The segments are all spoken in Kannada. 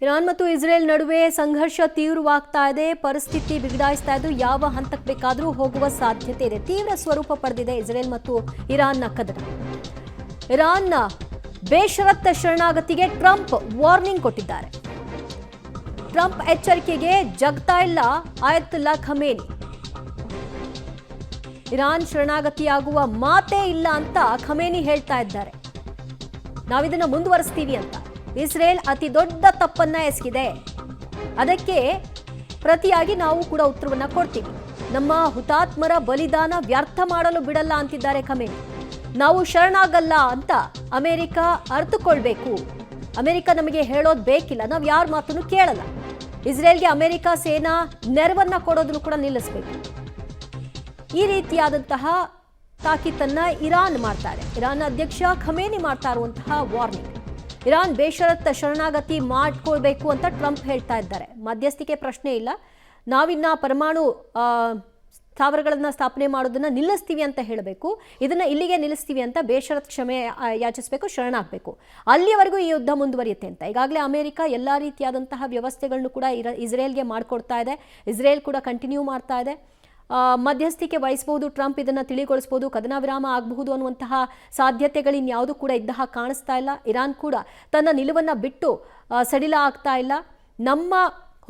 ಇರಾನ್ ಮತ್ತು ಇಸ್ರೇಲ್ ನಡುವೆ ಸಂಘರ್ಷ ತೀವ್ರವಾಗ್ತಾ ಇದೆ. ಪರಿಸ್ಥಿತಿ ಬಿಗಡಾಯಿಸ್ತಾ ಇದ್ದು ಯಾವ ಹಂತಕ್ಕೆ ಬೇಕಾದರೂ ಹೋಗುವ ಸಾಧ್ಯತೆ ಇದೆ. ತೀವ್ರ ಸ್ವರೂಪ ಪಡೆದಿದೆ ಇಸ್ರೇಲ್ ಮತ್ತು ಇರಾನ್ನ ಕದನ. ಇರಾನ್ನ ಬೇಷರತ್ ಶರಣಾಗತಿಗೆ ಟ್ರಂಪ್ ವಾರ್ನಿಂಗ್ ಕೊಟ್ಟಿದ್ದಾರೆ. ಟ್ರಂಪ್ ಎಚ್ಚರಿಕೆಗೆ ಜಗ್ತಾ ಇಲ್ಲ ಆಯತುಲ್ಲಾ ಖಮೇನಿ. ಇರಾನ್ ಶರಣಾಗತಿಯಾಗುವ ಮಾತೇ ಇಲ್ಲ ಅಂತ ಖಮೇನಿ ಹೇಳ್ತಾ ಇದ್ದಾರೆ. ನಾವಿದನ್ನ ಮುಂದುವರಿಸ್ತೀವಿ ಅಂತ. ಇಸ್ರೇಲ್ ಅತಿ ದೊಡ್ಡ ತಪ್ಪನ್ನ ಎಸಗಿದೆ, ಅದಕ್ಕೆ ಪ್ರತಿಯಾಗಿ ನಾವು ಕೂಡ ಉತ್ತರವನ್ನ ಕೊಡ್ತೀವಿ. ನಮ್ಮ ಹುತಾತ್ಮರ ಬಲಿದಾನ ವ್ಯರ್ಥ ಮಾಡಲು ಬಿಡಲ್ಲ ಅಂತಿದ್ದಾರೆ ಖಮೇನಿ. ನಾವು ಶರಣಾಗಲ್ಲ ಅಂತ ಅಮೆರಿಕ ಅರ್ಥಕೊಳ್ಬೇಕು. ಅಮೆರಿಕ ನಮಗೆ ಹೇಳೋದು ಬೇಕಿಲ್ಲ, ನಾವು ಯಾರ ಮಾತನ್ನು ಕೇಳಲ್ಲ. ಇಸ್ರೇಲ್ಗೆ ಅಮೆರಿಕ ಸೇನಾ ನೆರವನ್ನ ಕೊಡೋದನ್ನು ಕೂಡ ನಿಲ್ಲಿಸಬೇಕು. ಈ ರೀತಿಯಾದಂತಹ ತಾಕೀತನ್ನ ಇರಾನ್ ಮಾಡ್ತಾರೆ. ಇರಾನ್ ಅಧ್ಯಕ್ಷ ಖಮೇನಿ ಮಾಡ್ತಾ ಇರುವಂತಹ ವಾರ್ನಿಂಗ್. ಇರಾನ್ ಬೇಷರತ್ ಶರಣಾಗತಿ ಮಾಡ್ಕೊಳ್ಬೇಕು ಅಂತ ಟ್ರಂಪ್ ಹೇಳ್ತಾ ಇದ್ದಾರೆ. ಮಧ್ಯಸ್ಥಿಕೆ ಪ್ರಶ್ನೆ ಇಲ್ಲ, ನಾವಿನ್ನ ಪರಮಾಣು ಸ್ಥಾವರಗಳನ್ನ ಸ್ಥಾಪನೆ ಮಾಡೋದನ್ನ ನಿಲ್ಲಿಸ್ತೀವಿ ಅಂತ ಹೇಳಬೇಕು. ಇದನ್ನ ಇಲ್ಲಿಗೆ ನಿಲ್ಲಿಸ್ತೀವಿ ಅಂತ ಬೇಷರತ್ ಕ್ಷಮೆ ಯಾಚಿಸಬೇಕು, ಶರಣಾಗಬೇಕು. ಅಲ್ಲಿಯವರೆಗೂ ಈ ಯುದ್ಧ ಮುಂದುವರಿಯುತ್ತೆ ಅಂತ ಈಗಾಗಲೇ ಅಮೆರಿಕ ಎಲ್ಲ ರೀತಿಯಾದಂತಹ ವ್ಯವಸ್ಥೆಗಳನ್ನು ಕೂಡ ಇಸ್ರೇಲ್ಗೆ ಮಾಡಿಕೊಡ್ತಾ ಇದೆ. ಇಸ್ರೇಲ್ ಕೂಡ ಕಂಟಿನ್ಯೂ ಮಾಡ್ತಾ ಇದೆ. ಮಧ್ಯಸ್ಥಿಕೆ ವಹಿಸಬಹುದು, ಟ್ರಂಪ್ ಇದನ್ನು ತಿಳಿಗೊಳಿಸಬಹುದು, ಕದನ ವಿರಾಮ ಆಗಬಹುದು ಅನ್ನುವಂತಹ ಸಾಧ್ಯತೆಗಳಿನ್ಯಾವುದೂ ಕೂಡ ಇದ್ದ ಹಾಗೆ ಕಾಣಿಸ್ತಾ ಇಲ್ಲ. ಇರಾನ್ ಕೂಡ ತನ್ನ ನಿಲುವನ್ನು ಬಿಟ್ಟು ಸಡಿಲ ಆಗ್ತಾ ಇಲ್ಲ. ನಮ್ಮ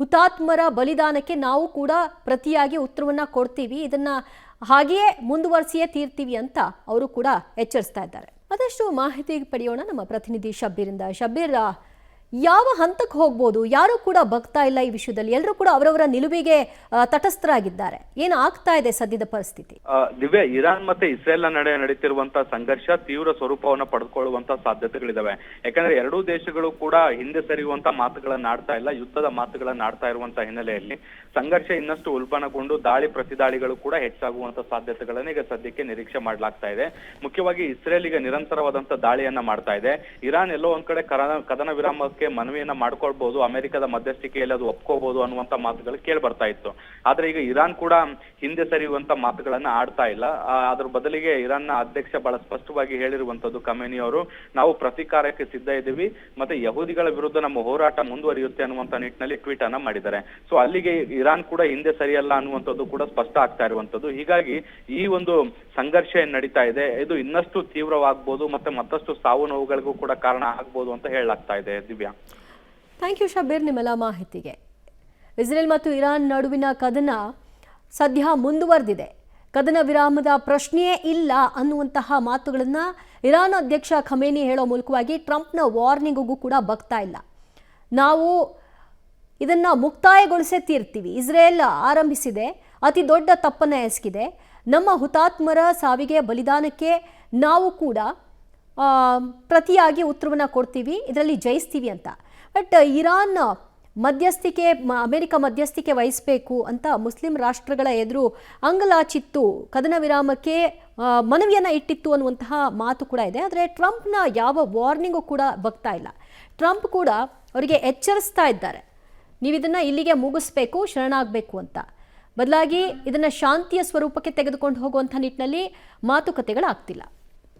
ಹುತಾತ್ಮರ ಬಲಿದಾನಕ್ಕೆ ನಾವು ಕೂಡ ಪ್ರತಿಯಾಗಿ ಉತ್ತರವನ್ನು ಕೊಡ್ತೀವಿ, ಇದನ್ನು ಹಾಗೆಯೇ ಮುಂದುವರಿಸಿಯೇ ತೀರ್ತೀವಿ ಅಂತ ಅವರು ಕೂಡ ಎಚ್ಚರಿಸ್ತಾ ಇದ್ದಾರೆ. ಅದಷ್ಟು ಮಾಹಿತಿ ಪಡೆಯೋಣ ನಮ್ಮ ಪ್ರತಿನಿಧಿ ಶಬ್ಬೀರಿಂದ. ಶಬ್ಬೀರ್, ಯಾವ ಹಂತಕ್ಕೆ ಹೋಗ್ಬೋದು? ಯಾರು ಕೂಡ ಬಗ್ತಾ ಇಲ್ಲ ಈ ವಿಷಯದಲ್ಲಿ, ಎಲ್ಲರೂ ಕೂಡ ಅವರವರ ನಿಲುವಿಗೆ ತಟಸ್ಥರಾಗಿದ್ದಾರೆ. ಏನು ಆಗ್ತಾ ಇದೆ ಸದ್ಯದ ಪರಿಸ್ಥಿತಿ? ದಿವ್ಯ, ಇರಾನ್ ಮತ್ತೆ ಇಸ್ರೇಲ್ ನಡೆ ನಡೀತಿರುವಂತಹ ಸಂಘರ್ಷ ತೀವ್ರ ಸ್ವರೂಪವನ್ನು ಪಡೆದುಕೊಳ್ಳುವಂತಹ ಸಾಧ್ಯತೆಗಳಿದಾವೆ. ಯಾಕಂದ್ರೆ ಎರಡೂ ದೇಶಗಳು ಕೂಡ ಹಿಂದೆ ಸರಿಯುವಂತ ಮಾತುಗಳನ್ನ ಆಡ್ತಾ ಇಲ್ಲ, ಯುದ್ಧದ ಮಾತುಗಳನ್ನ ಆಡ್ತಾ ಇರುವಂತಹ ಹಿನ್ನೆಲೆಯಲ್ಲಿ ಸಂಘರ್ಷ ಇನ್ನಷ್ಟು ಉಲ್ಬಣಗೊಂಡು ದಾಳಿ ಪ್ರತಿದಾಳಿಗಳು ಕೂಡ ಹೆಚ್ಚಾಗುವಂತ ಸಾಧ್ಯತೆಗಳನ್ನ ಈಗ ಸದ್ಯಕ್ಕೆ ನಿರೀಕ್ಷೆ ಮಾಡಲಾಗ್ತಾ ಇದೆ. ಮುಖ್ಯವಾಗಿ ಇಸ್ರೇಲ್ ಈಗ ನಿರಂತರವಾದಂತಹ ದಾಳಿಯನ್ನ ಮಾಡ್ತಾ ಇದೆ. ಇರಾನ್ ಎಲ್ಲೋ ಒಂದ್ ಕಡೆ ಕದನ ವಿರಾಮ ಮನವಿಯನ್ನ ಮಾಡ್ಕೊಳ್ಬಹುದು, ಅಮೆರಿಕದ ಮಧ್ಯಸ್ಥಿಕೆಯಲ್ಲಿ ಅದು ಒಪ್ಕೋಬಹುದು ಅನ್ನುವಂತ ಮಾತುಗಳು ಕೇಳಿ ಬರ್ತಾ ಇತ್ತು. ಆದ್ರೆ ಈಗ ಇರಾನ್ ಕೂಡ ಹಿಂದೆ ಸರಿಯುವಂತ ಮಾತುಗಳನ್ನ ಆಡ್ತಾ ಇಲ್ಲ. ಅದ್ರ ಬದಲಿಗೆ ಇರಾನ್ನ ಅಧ್ಯಕ್ಷ ಬಹಳ ಸ್ಪಷ್ಟವಾಗಿ ಹೇಳಿರುವಂತದ್ದು ಖಮೇನಿ ಅವರು, ನಾವು ಪ್ರತೀಕಾರಕ್ಕೆ ಸಿದ್ಧ ಇದ್ದೀವಿ, ಮತ್ತೆ ಯಹೂದಿಗಳ ವಿರುದ್ಧ ನಮ್ಮ ಹೋರಾಟ ಮುಂದುವರಿಯುತ್ತೆ ಅನ್ನುವಂತ ನಿಟ್ಟಿನಲ್ಲಿ ಟ್ವೀಟ್ ಅನ್ನ ಮಾಡಿದ್ದಾರೆ. ಸೊ ಅಲ್ಲಿಗೆ ಇರಾನ್ ಕೂಡ ಹಿಂದೆ ಸರಿಯಲ್ಲ ಅನ್ನುವಂಥದ್ದು ಕೂಡ ಸ್ಪಷ್ಟ ಆಗ್ತಾ ಇರುವಂತದ್ದು. ಹೀಗಾಗಿ ಈ ಒಂದು ಸಂಘರ್ಷ ಏನ್ ನಡೀತಾ ಇದೆ ಇದು ಇನ್ನಷ್ಟು ತೀವ್ರವಾಗಬಹುದು, ಮತ್ತೆ ಮತ್ತಷ್ಟು ಸಾವು ನೋವುಗಳಿಗೂ ಕೂಡ ಕಾರಣ ಆಗ್ಬೋದು ಅಂತ ಹೇಳಲಾಗ್ತಾ ಇದೆ. ದಿವ್ಯಾ, ಥ್ಯಾಂಕ್ ಯು ಶಬ್ಬೀರ್ ನಿಮ್ಮೆಲ್ಲ ಮಾಹಿತಿಗೆ. ಇಸ್ರೇಲ್ ಮತ್ತು ಇರಾನ್ ನಡುವಿನ ಕದನ ಸದ್ಯ ಮುಂದುವರೆದಿದೆ. ಕದನ ವಿರಾಮದ ಪ್ರಶ್ನೆಯೇ ಇಲ್ಲ ಅನ್ನುವಂತಹ ಮಾತುಗಳನ್ನು ಇರಾನ್ ಅಧ್ಯಕ್ಷ ಖಮೇನಿ ಹೇಳೋ ಮೂಲಕವಾಗಿ ಟ್ರಂಪ್ನ ವಾರ್ನಿಂಗಿಗೂ ಕೂಡ ಬಗ್ತಾ ಇಲ್ಲ. ನಾವು ಇದನ್ನ ಮುಕ್ತಾಯಗೊಳಿಸೇ ತೀರ್ತೀವಿ. ಇಸ್ರೇಲ್ ಆರಂಭಿಸಿದೆ, ಅತಿ ದೊಡ್ಡ ತಪ್ಪನ್ನು ಎಸಗಿದೆ. ನಮ್ಮ ಹುತಾತ್ಮರ ಸಾವಿಗೆ ಬಲಿದಾನಕ್ಕೆ ನಾವು ಕೂಡ ಪ್ರತಿಯಾಗಿ ಉತ್ತರವನ್ನು ಕೊಡ್ತೀವಿ, ಇದರಲ್ಲಿ ಜಯಿಸ್ತೀವಿ ಅಂತ. ಬಟ್ ಇರಾನ್ ಮಧ್ಯಸ್ಥಿಕೆ, ಅಮೆರಿಕ ಮಧ್ಯಸ್ಥಿಕೆ ವಹಿಸಬೇಕು ಅಂತ ಮುಸ್ಲಿಂ ರಾಷ್ಟ್ರಗಳ ಎದುರು ಅಂಗಲಾಚಿತ್ತು, ಕದನ ವಿರಾಮಕ್ಕೆ ಮನವಿಯನ್ನು ಇಟ್ಟಿತ್ತು ಅನ್ನುವಂತಹ ಮಾತು ಕೂಡ ಇದೆ. ಆದರೆ ಟ್ರಂಪ್ನ ಯಾವ ವಾರ್ನಿಂಗು ಕೂಡ ಬಗ್ತಾ ಇಲ್ಲ. ಟ್ರಂಪ್ ಕೂಡ ಅವರಿಗೆ ಎಚ್ಚರಿಸ್ತಾ ಇದ್ದಾರೆ, ನೀವು ಇದನ್ನು ಇಲ್ಲಿಗೆ ಮುಗಿಸ್ಬೇಕು, ಶರಣಾಗಬೇಕು ಅಂತ. ಬದಲಾಗಿ ಇದನ್ನು ಶಾಂತಿಯ ಸ್ವರೂಪಕ್ಕೆ ತೆಗೆದುಕೊಂಡು ಹೋಗುವಂಥ ನಿಟ್ಟಿನಲ್ಲಿ ಮಾತುಕತೆಗಳಾಗ್ತಿಲ್ಲ.